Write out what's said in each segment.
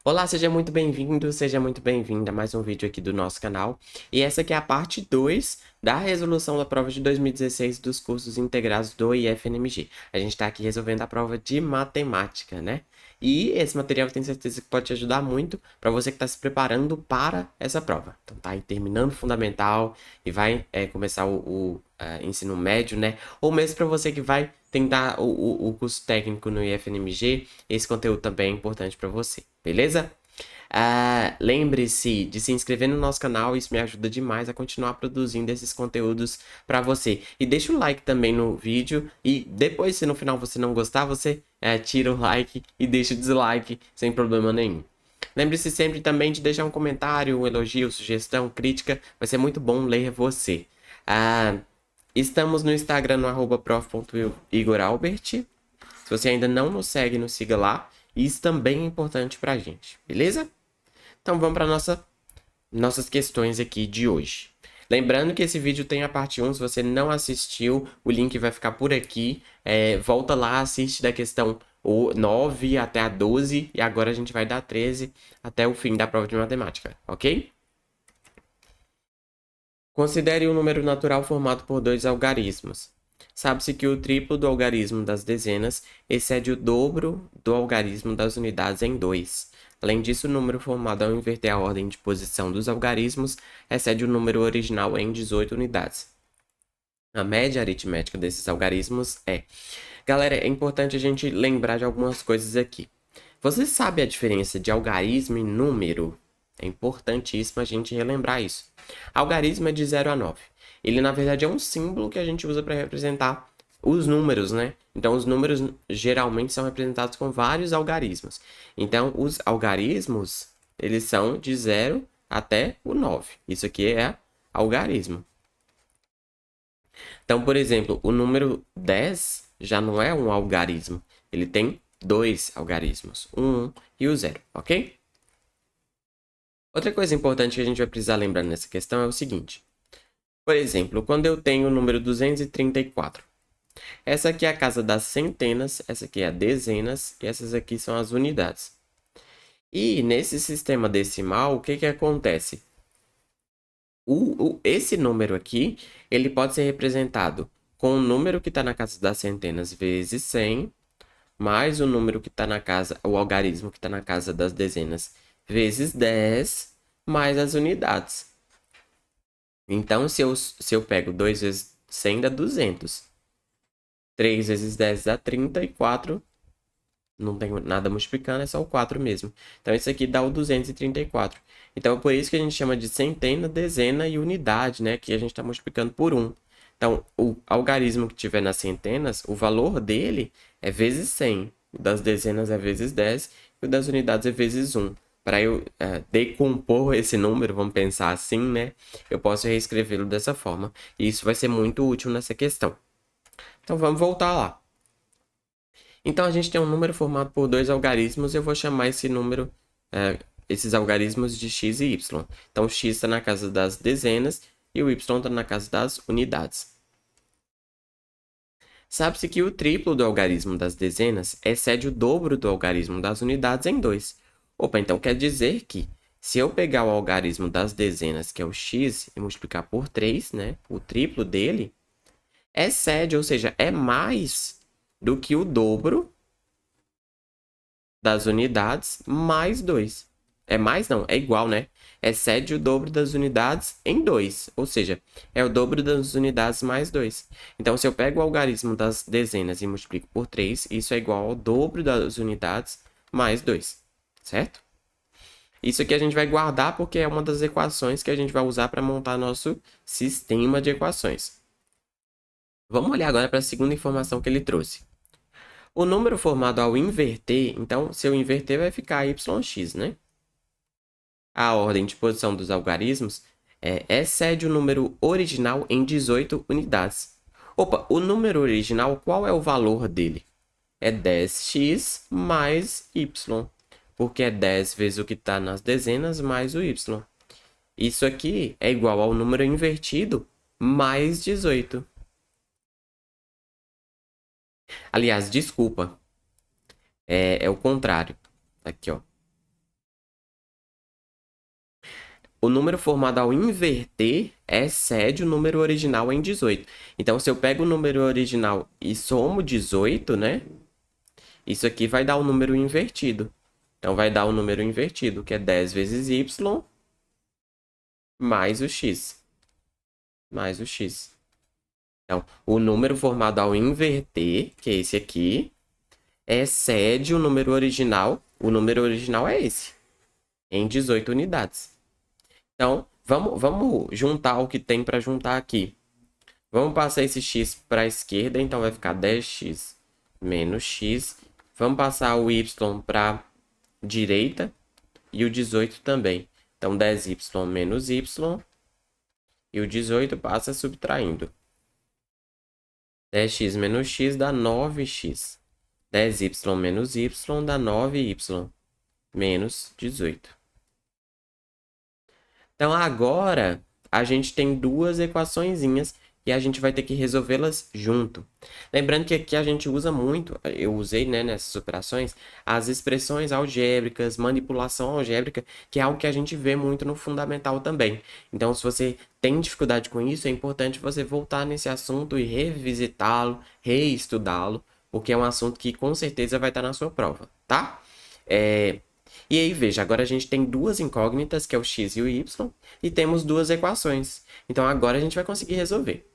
Olá, seja muito bem-vindo, seja muito bem-vinda a mais um vídeo aqui do nosso canal. E essa aqui é a parte 2 da resolução da prova de 2016 dos cursos integrados do IFNMG. A gente está aqui resolvendo a prova de matemática, né? E esse material eu tenho certeza que pode te ajudar muito para você que está se preparando para essa prova. Então tá aí terminando o fundamental e vai começar o ensino médio, né? Ou mesmo para você que vai tentar o curso técnico no IFNMG, esse conteúdo também é importante para você, beleza? Lembre-se de se inscrever no nosso canal, isso me ajuda demais a continuar produzindo esses conteúdos para você. E deixa o like também no vídeo e depois, se no final você não gostar, você tira o like e deixa o dislike sem problema nenhum. Lembre-se sempre também de deixar um comentário, um elogio, sugestão, crítica, vai ser muito bom ler você. Ah, Estamos no Instagram no @prof.igoralbert. Se você ainda não nos segue, nos siga lá. Isso também é importante pra gente, beleza? Então vamos para nossas questões aqui de hoje. Lembrando que esse vídeo tem a parte 1, se você não assistiu, o link vai ficar por aqui. Volta lá, assiste da questão 9 até a 12 e agora a gente vai dar 13 até o fim da prova de matemática, ok? Considere um número natural formado por dois algarismos. Sabe-se que o triplo do algarismo das dezenas excede o dobro do algarismo das unidades em 2. Além disso, o número formado ao inverter a ordem de posição dos algarismos excede o número original em 18 unidades. A média aritmética desses algarismos é. Galera, é importante a gente lembrar de algumas coisas aqui. Você sabe a diferença de algarismo e número? É importantíssimo a gente relembrar isso. Algarismo é de 0 a 9. Ele, na verdade, é um símbolo que a gente usa para representar os números, né? Então, os números geralmente são representados com vários algarismos. Então, os algarismos, eles são de 0 até o 9. Isso aqui é algarismo. Então, por exemplo, o número 10 já não é um algarismo. Ele tem dois algarismos, o 1 e o 0, ok? Outra coisa importante que a gente vai precisar lembrar nessa questão é o seguinte. Por exemplo, quando eu tenho o número 234, essa aqui é a casa das centenas, essa aqui é a dezenas e essas aqui são as unidades. E nesse sistema decimal, o que que acontece? Esse número aqui, ele pode ser representado com o número que está na casa das centenas vezes 100, mais o número que está na casa, o algarismo que está na casa das dezenas vezes 10, mais as unidades. Então, se eu pego 2 vezes 100 dá 200. 3 vezes 10 dá 30 e 4 não tem nada multiplicando, é só o 4 mesmo. Então, isso aqui dá o 234. Então, é por isso que a gente chama de centena, dezena e unidade, né? Que a gente está multiplicando por 1. Então, o algarismo que tiver nas centenas, o valor dele é vezes 100. O das dezenas é vezes 10 e o das unidades é vezes 1. Para eu decompor esse número, vamos pensar assim, né? Eu posso reescrevê-lo dessa forma. E isso vai ser muito útil nessa questão. Então, vamos voltar lá. Então, a gente tem um número formado por dois algarismos. Eu vou chamar esse número, esses algarismos de x e y. Então, x está na casa das dezenas e o y está na casa das unidades. Sabe-se que o triplo do algarismo das dezenas excede o dobro do algarismo das unidades em 2. Opa, então quer dizer que se eu pegar o algarismo das dezenas, que é o x, e multiplicar por 3, né, o triplo dele, excede, ou seja, é mais do que o dobro das unidades mais 2. É mais não, é igual, né? Excede o dobro das unidades em 2, ou seja, é o dobro das unidades mais 2. Então, se eu pego o algarismo das dezenas e multiplico por 3, isso é igual ao dobro das unidades mais 2, certo? Isso aqui a gente vai guardar porque é uma das equações que a gente vai usar para montar nosso sistema de equações. Vamos olhar agora para a segunda informação que ele trouxe. O número formado ao inverter, então, se eu inverter, vai ficar yx, né? A ordem de posição dos algarismos excede o número original em 18 unidades. Opa, o número original, qual é o valor dele? É 10x mais y, porque é 10 vezes o que está nas dezenas mais o y. Isso aqui é igual ao número invertido mais 18. Aliás, desculpa, é o contrário. Aqui, ó. o número formado ao inverter excede o número original em 18. Então, se eu pego o número original e somo 18, né? Isso aqui vai dar o número invertido. Então, vai dar o número invertido, que é 10 vezes y mais o x. Mais o x. Então, o número formado ao inverter, que é esse aqui, excede o número original. O número original é esse, em 18 unidades. Então, vamos juntar o que tem para juntar aqui. Vamos passar esse x para a esquerda, então vai ficar 10x menos x. Vamos passar o y para a direita e o 18 também. Então, 10y menos y e o 18 passa subtraindo. 10x menos x dá 9x. 10y menos y dá 9y menos 18. Então, agora, a gente tem duas equaçõezinhas e a gente vai ter que resolvê-las junto. Lembrando que aqui a gente usa muito, eu usei, né, nessas operações, as expressões algébricas, manipulação algébrica, que é algo que a gente vê muito no fundamental também. Então, se você tem dificuldade com isso, é importante você voltar nesse assunto e revisitá-lo, reestudá-lo, porque é um assunto que com certeza vai estar na sua prova, tá? E aí, veja, agora a gente tem duas incógnitas, que é o x e o y, e temos duas equações. Então, agora a gente vai conseguir resolver.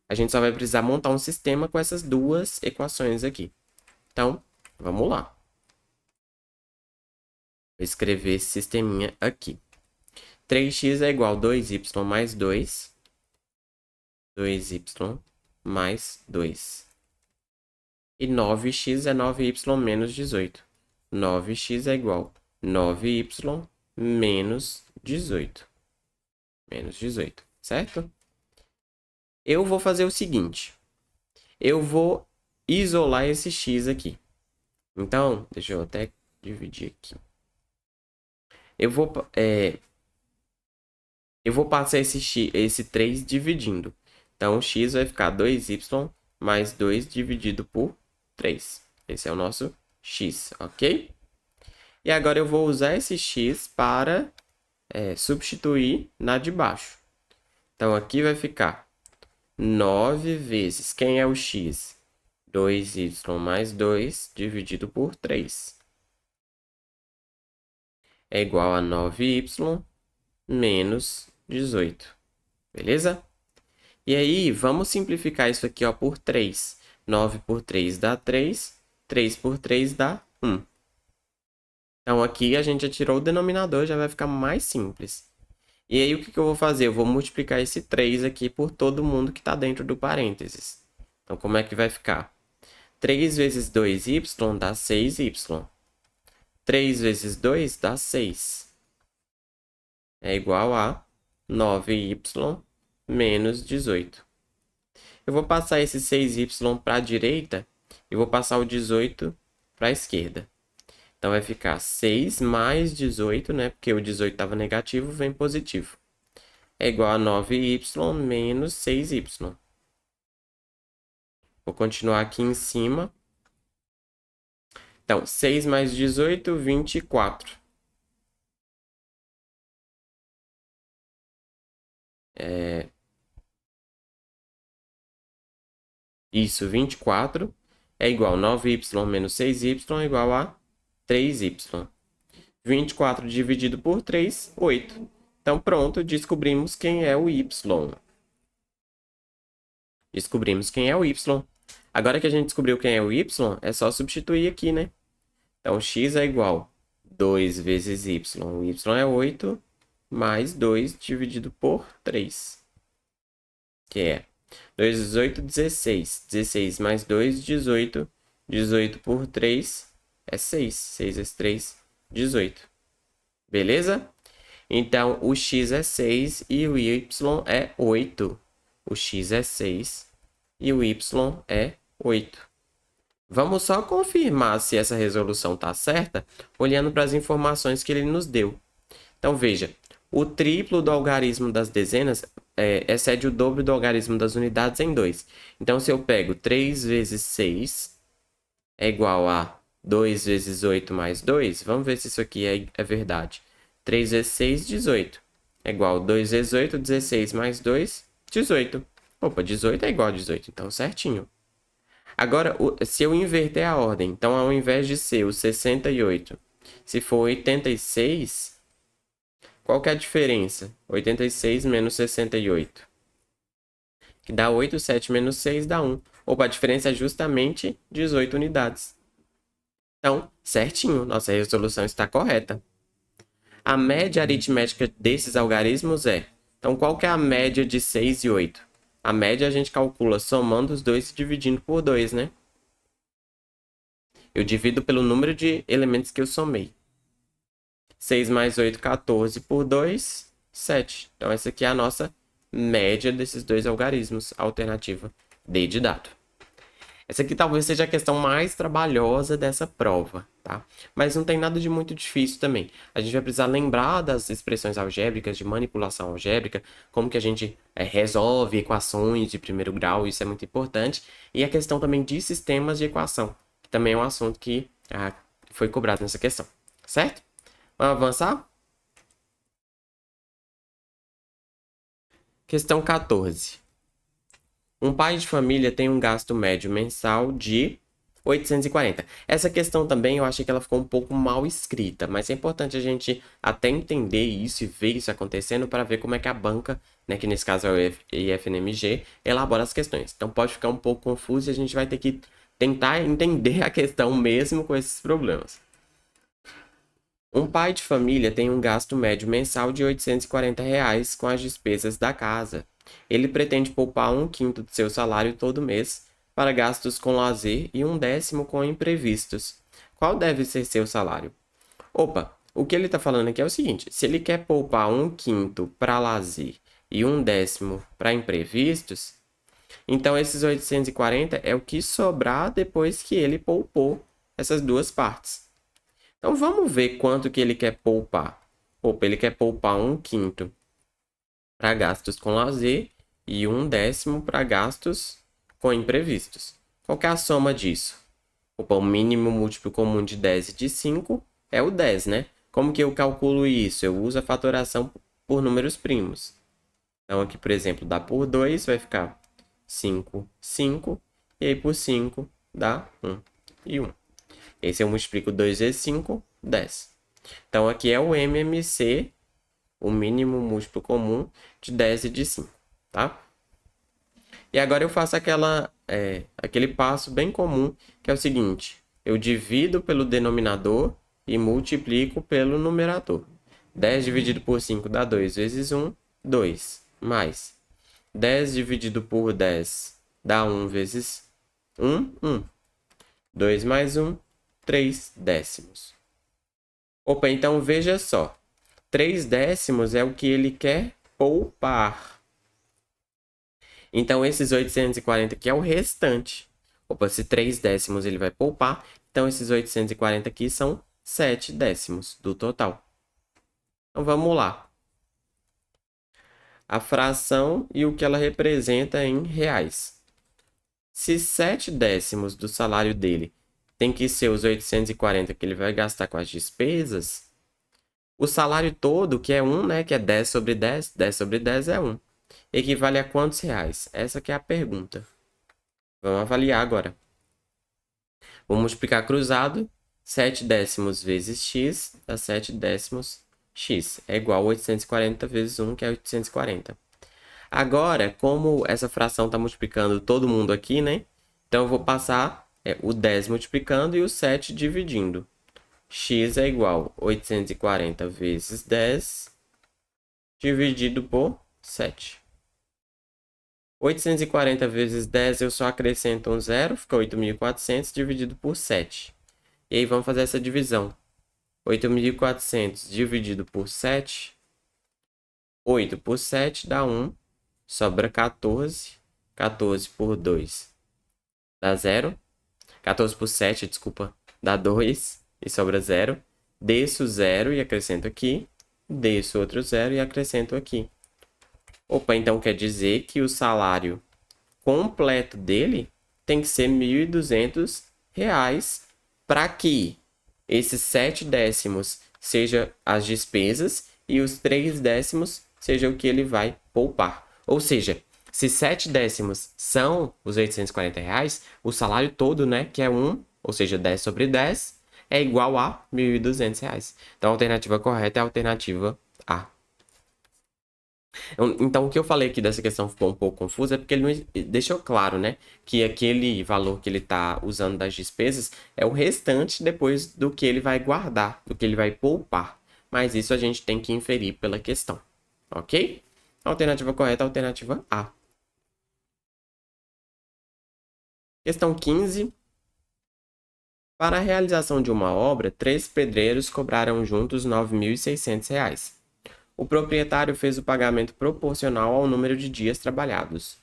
A gente só vai precisar montar um sistema com essas duas equações aqui. Então, vamos lá. Vou escrever esse sisteminha aqui. 3x é igual a 2y mais 2. 2y mais 2. E 9x é 9y menos 18. 9x é igual a 9y menos 18. Menos 18, certo? Eu vou fazer o seguinte. Eu vou isolar esse x aqui. Então, deixa eu até dividir aqui. Eu vou passar esse 3 dividindo. Então, x vai ficar 2y mais 2 dividido por 3. Esse é o nosso x, ok? E agora eu vou usar esse x para substituir na de baixo. Então, aqui vai ficar 9 vezes, quem é o x? 2y mais 2 dividido por 3. É igual a 9y menos 18. Beleza? E aí, vamos simplificar isso aqui ó, por 3. 9 por 3 dá 3. 3 por 3 dá 1. Então, aqui a gente já tirou o denominador, já vai ficar mais simples. E aí, o que eu vou fazer? Eu vou multiplicar esse 3 aqui por todo mundo que está dentro do parênteses. Então, como é que vai ficar? 3 vezes 2y dá 6y. 3 vezes 2 dá 6. É igual a 9y menos 18. Eu vou passar esse 6y para a direita e vou passar o 18 para a esquerda. Então, vai ficar 6 mais 18, né? Porque o 18 estava negativo, vem positivo. É igual a 9y menos 6y. Vou continuar aqui em cima. Então, 6 mais 18, 24. Isso, 24 é igual a 9y menos 6y é igual a 3y. 24 dividido por 3, 8. Então, pronto, descobrimos quem é o y. Descobrimos quem é o y. Agora que a gente descobriu quem é o y, é só substituir aqui, né? Então, x é igual a 2 vezes y. O y é 8, mais 2 dividido por 3. Que é 2 vezes 8, 16. 16 mais 2, 18. 18 por 3 é 6. 6 vezes 3, 18. Beleza? Então, o x é 6 e o y é 8. O x é 6 e o y é 8. Vamos só confirmar se essa resolução está certa, olhando para as informações que ele nos deu. Então, veja, o triplo do algarismo das dezenas excede o dobro do algarismo das unidades em 2. Então, se eu pego 3 vezes 6 é igual a 2 vezes 8 mais 2, vamos ver se isso aqui é verdade. 3 vezes 6, 18. É igual 2 vezes 8, 16 mais 2, 18. Opa, 18 é igual a 18, então certinho. Agora, se eu inverter a ordem, então ao invés de ser o 68, se for 86, qual que é a diferença? 86 menos 68. Que dá 8, 7 menos 6 dá 1. Opa, a diferença é justamente 18 unidades. Então, certinho, nossa resolução está correta. A média aritmética desses algarismos é... Então, qual que é a média de 6 e 8? A média a gente calcula somando os dois e dividindo por 2, né? Eu divido pelo número de elementos que eu somei. 6 mais 8, 14 por 2, 7. Então, essa aqui é a nossa média desses dois algarismos. Alternativa D de dado. Essa aqui talvez seja a questão mais trabalhosa dessa prova, tá? Mas não tem nada de muito difícil também. A gente vai precisar lembrar das expressões algébricas, de manipulação algébrica, como que a gente resolve equações de primeiro grau, isso é muito importante. E a questão também de sistemas de equação, que também é um assunto que foi cobrado nessa questão, certo? Vamos avançar? Questão 14. Um pai de família tem um gasto médio mensal de 840. Essa questão também eu achei que ela ficou um pouco mal escrita, mas é importante a gente até entender isso e ver isso acontecendo para ver como é que a banca, né, que nesse caso é o IFNMG, elabora as questões. Então pode ficar um pouco confuso e a gente vai ter que tentar entender a questão mesmo com esses problemas. Um pai de família tem um gasto médio mensal de R$ 840 com as despesas da casa. Ele pretende poupar 1/5 do seu salário todo mês para gastos com lazer e 1/10 com imprevistos. Qual deve ser seu salário? Opa, o que ele está falando aqui é o seguinte: se ele quer poupar 1/5 para lazer e 1/10 para imprevistos, então esses 840 é o que sobrar depois que ele poupou essas duas partes. Então vamos ver quanto que ele quer poupar. Opa, ele quer poupar 1/5 para gastos com lazer e 1/10 para gastos com imprevistos. Qual que é a soma disso? Opa, o mínimo múltiplo comum de 10 e de 5 é o 10, né? Como que eu calculo isso? Eu uso a fatoração por números primos. Então aqui, por exemplo, dá por 2, vai ficar 5, 5. E aí por 5 dá 1 e 1. Esse eu multiplico 2 vezes 5, 10. Então aqui é o MMC, o mínimo múltiplo comum de 10 e de 5, tá? E agora eu faço aquele passo bem comum, que é o seguinte: eu divido pelo denominador e multiplico pelo numerador. 10 dividido por 5 dá 2 vezes 1, 2. Mais 10 dividido por 10 dá 1 vezes 1, 1. 2 mais 1, 3 décimos. Opa, então veja só. 3 décimos é o que ele quer poupar. Então, esses 840 aqui é o restante. Opa, se 3 décimos ele vai poupar, então esses 840 aqui são 7 décimos do total. Então, vamos lá. A fração e o que ela representa em reais. Se 7 décimos do salário dele tem que ser os 840 que ele vai gastar com as despesas, o salário todo, que é 1, né, que é 10 sobre 10, 10 sobre 10 é 1. Equivale a quantos reais? Essa que é a pergunta. Vamos avaliar agora. Vou multiplicar cruzado. 7 décimos vezes x dá 7 décimos x. É igual a 840 vezes 1, que é 840. Agora, como essa fração está multiplicando todo mundo aqui, né? Então, eu vou passar o 10 multiplicando e o 7 dividindo. X é igual a 840 vezes 10 dividido por 7. 840 vezes 10, eu só acrescento um zero, fica 8.400 dividido por 7. E aí vamos fazer essa divisão. 8.400 dividido por 7. 8 por 7 dá 1. Sobra 14. 14 por 2 dá 0. 14 por 7, desculpa, dá 2. E sobra 0. Desço 0 e acrescento aqui. Desço outro 0 e acrescento aqui. Opa, então quer dizer que o salário completo dele tem que ser R$ 1.200 para que esses 7 décimos seja as despesas e os 3 décimos seja o que ele vai poupar. Ou seja, se 7 décimos são os R$ 840, o salário todo, né, que é 1, ou seja, 10 sobre 10, é igual a R$ 1.200. Então, a alternativa correta é a alternativa A. Então, o que eu falei aqui dessa questão ficou um pouco confuso é porque ele não deixou claro, né, que aquele valor que ele está usando das despesas é o restante depois do que ele vai guardar, do que ele vai poupar. Mas isso a gente tem que inferir pela questão, ok? A alternativa correta é a alternativa A. Questão 15. Para a realização de uma obra, 3 pedreiros cobraram juntos R$ 9.600. O proprietário fez o pagamento proporcional ao número de dias trabalhados.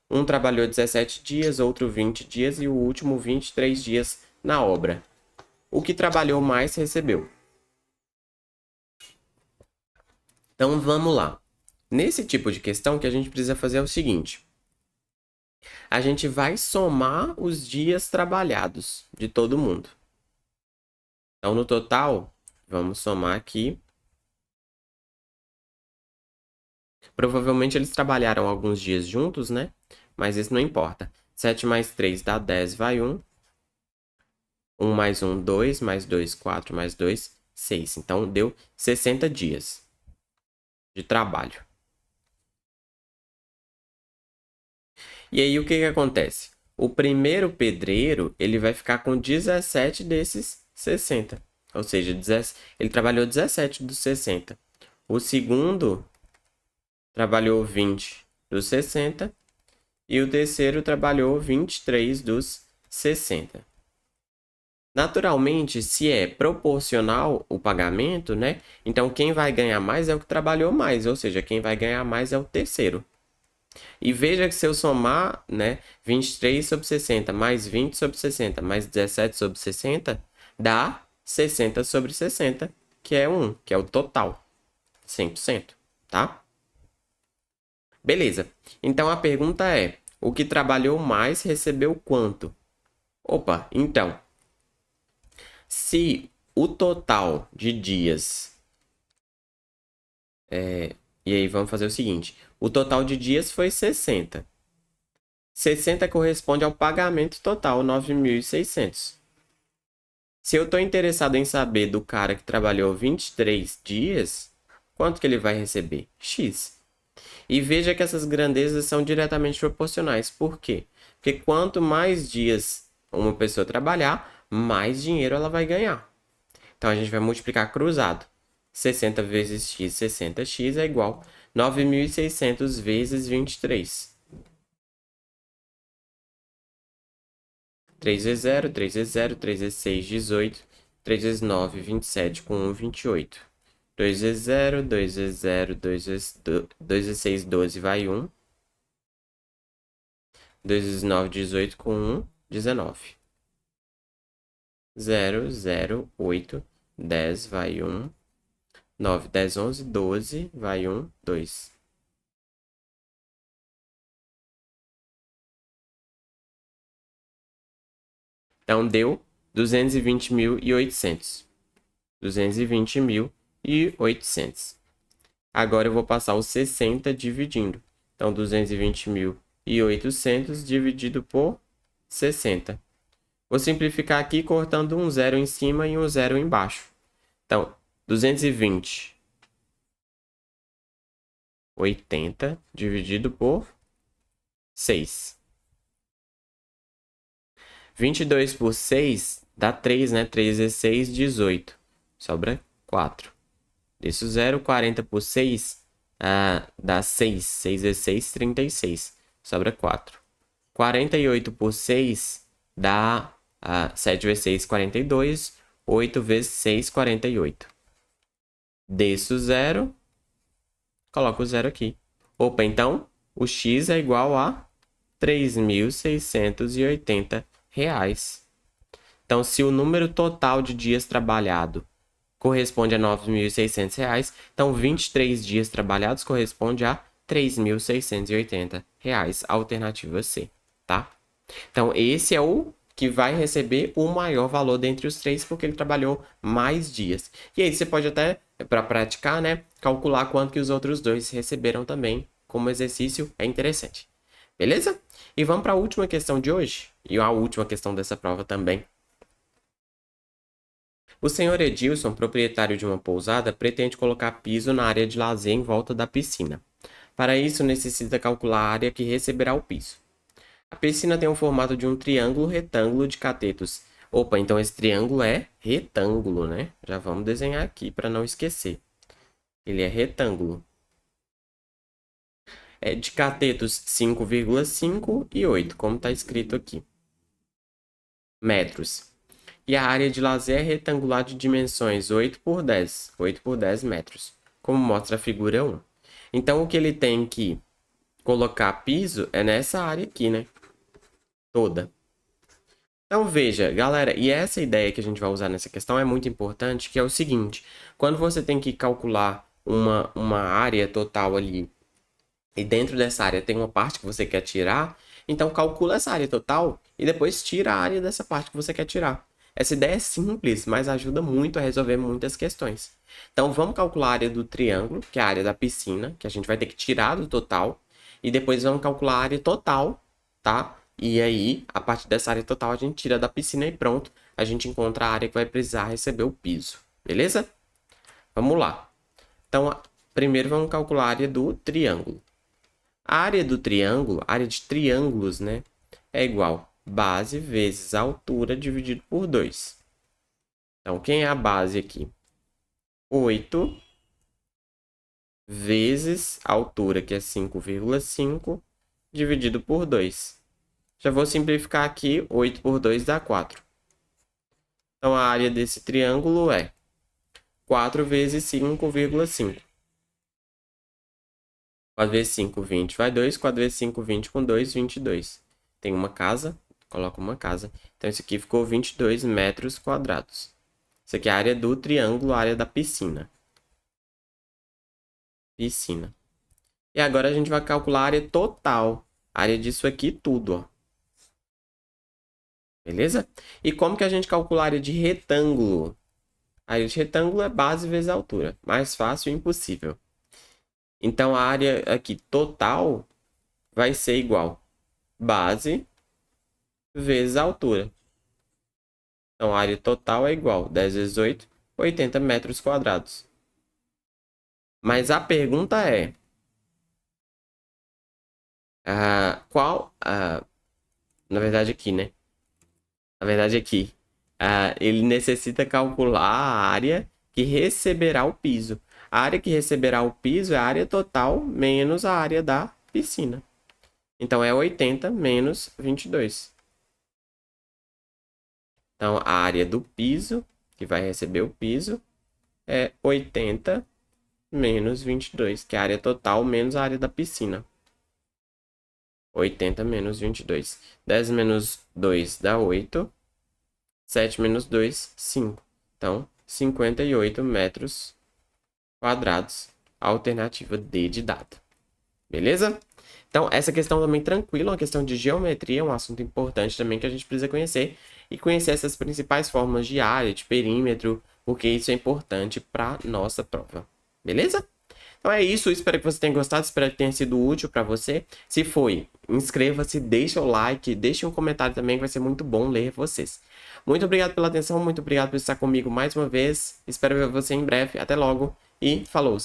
Um trabalhou 17 dias, outro 20 dias e o último 23 dias na obra. O que trabalhou mais recebeu. Então vamos lá. Nesse tipo de questão, o que a gente precisa fazer é o seguinte: a gente vai somar os dias trabalhados de todo mundo. Então, no total, vamos somar aqui. Provavelmente eles trabalharam alguns dias juntos, né? Mas isso não importa. 7 mais 3 dá 10, vai 1. 1 mais 1, 2, mais 2, 4, mais 2, 6. Então, deu 60 dias de trabalho. E aí, o que acontece? O primeiro pedreiro, ele vai ficar com 17 desses 60. Ou seja, ele trabalhou 17 dos 60. O segundo trabalhou 20 dos 60. E o terceiro trabalhou 23 dos 60. Naturalmente, se é proporcional o pagamento, né? Então, quem vai ganhar mais é o que trabalhou mais, ou seja, quem vai ganhar mais é o terceiro. E veja que se eu somar, né, 23 sobre 60 mais 20 sobre 60 mais 17 sobre 60, dá 60 sobre 60, que é 1, que é o total, 100%, tá? Beleza. Então, a pergunta é, o que trabalhou mais recebeu quanto? Opa, então, se o total de dias... e aí, vamos fazer o seguinte. O total de dias foi 60. 60 corresponde ao pagamento total, 9.600. Se eu estou interessado em saber do cara que trabalhou 23 dias, quanto que ele vai receber? X. E veja que essas grandezas são diretamente proporcionais. Por quê? Porque quanto mais dias uma pessoa trabalhar, mais dinheiro ela vai ganhar. Então, a gente vai multiplicar cruzado. 60 vezes x, 60x é igual a 9.600 vezes 23. 3 vezes 0, 3 vezes 0, 3 vezes 6, 18. 3 vezes 9, 27, com 1, 28. 2 vezes 0, 2 vezes 0, 2 vezes 6, 12, vai 1. 2 vezes 9, 18, com 1, 19. 0, 0, 8, 10, vai 1. 9, 10, 11, 12, vai 1, 2. Então, deu 220.800. 220.800. Agora, eu vou passar os 60 dividindo. Então, 220.800 dividido por 60. Vou simplificar aqui cortando um zero em cima e um zero embaixo. Então, 220.80 dividido por 6. 22 por 6 dá 3, né? 3 vezes 6, 18. Sobra 4. Isso 0, 40 por 6 dá 6. 6 vezes 6, 36. Sobra 4. 48 por 6 dá 7 vezes 6, 42. 8 vezes 6, 48. Desço 0. Coloco o 0 aqui. Opa, então o x é igual a R$ 3.680. Então, se o número total de dias trabalhado corresponde a R$ 9.600, então 23 dias trabalhados corresponde a R$ 3.680. Alternativa C, tá? Então, esse é o que vai receber o maior valor dentre os três, porque ele trabalhou mais dias. E aí você pode até, para praticar, né, calcular quanto que os outros dois receberam também. Como exercício, é interessante. Beleza? E vamos para a última questão de hoje. E a última questão dessa prova também. O senhor Edilson, proprietário de uma pousada, pretende colocar piso na área de lazer em volta da piscina. Para isso, necessita calcular a área que receberá o piso. A piscina tem o formato de um triângulo retângulo de catetos. Opa, então esse triângulo é retângulo, né? Já vamos desenhar aqui para não esquecer. Ele é retângulo. É de catetos 5,5 e 8, como está escrito aqui. Metros. E a área de lazer é retangular de dimensões 8 por 10. 8 por 10 metros, como mostra a figura 1. Então, o que ele tem que colocar piso é nessa área aqui, né? Toda. Então, veja, galera, e essa ideia que a gente vai usar nessa questão é muito importante, que é o seguinte. Quando você tem que calcular uma área total ali, e dentro dessa área tem uma parte que você quer tirar, então calcula essa área total e depois tira a área dessa parte que você quer tirar. Essa ideia é simples, mas ajuda muito a resolver muitas questões. Então, vamos calcular a área do triângulo, que é a área da piscina, que a gente vai ter que tirar do total. E depois vamos calcular a área total, tá? E aí, a partir dessa área total, a gente tira da piscina e pronto. A gente encontra a área que vai precisar receber o piso. Beleza? Vamos lá. Então, primeiro vamos calcular a área do triângulo. A área do triângulo, área de triângulos, né? É igual base vezes a altura dividido por 2. Então, quem é a base aqui? 8 vezes a altura, que é 5,5, dividido por 2. Já vou simplificar aqui, 8 por 2 dá 4. Então, a área desse triângulo é 4 vezes 5,5. 4 vezes 5, 20 vai 2. 4 vezes 5, 20 com 2, 22. Tem uma casa, coloca uma casa. Então, isso aqui ficou 22 metros quadrados. Isso aqui é a área do triângulo, a área da piscina. Piscina. E agora a gente vai calcular a área total. A área disso aqui tudo, ó. Beleza? E como que a gente calcula a área de retângulo? A área de retângulo é base vezes a altura. Mais fácil e impossível. Então, a área aqui total vai ser igual base vezes a altura. Então, a área total é igual 10 vezes 8, 80 metros quadrados. Mas a pergunta é... na verdade aqui, né? Na verdade aqui. Ele necessita calcular a área que receberá o piso. A área que receberá o piso é a área total menos a área da piscina. Então, é 80 menos 22. Então, a área do piso, que vai receber o piso, é 80 menos 22, que é a área total menos a área da piscina. 80 menos 22. 10 menos 2 dá 8. 7 menos 2, 5. Então, 58 metros quadrados, a alternativa D de dado. Beleza? Então, essa questão também tranquila, uma questão de geometria, um assunto importante também que a gente precisa conhecer. E conhecer essas principais formas de área, de perímetro, porque isso é importante para nossa prova. Beleza? Então é isso, espero que você tenha gostado, espero que tenha sido útil para você. Se foi, inscreva-se, deixa o like, deixe um comentário também, que vai ser muito bom ler vocês. Muito obrigado pela atenção, muito obrigado por estar comigo mais uma vez. Espero ver você em breve. Até logo e falou!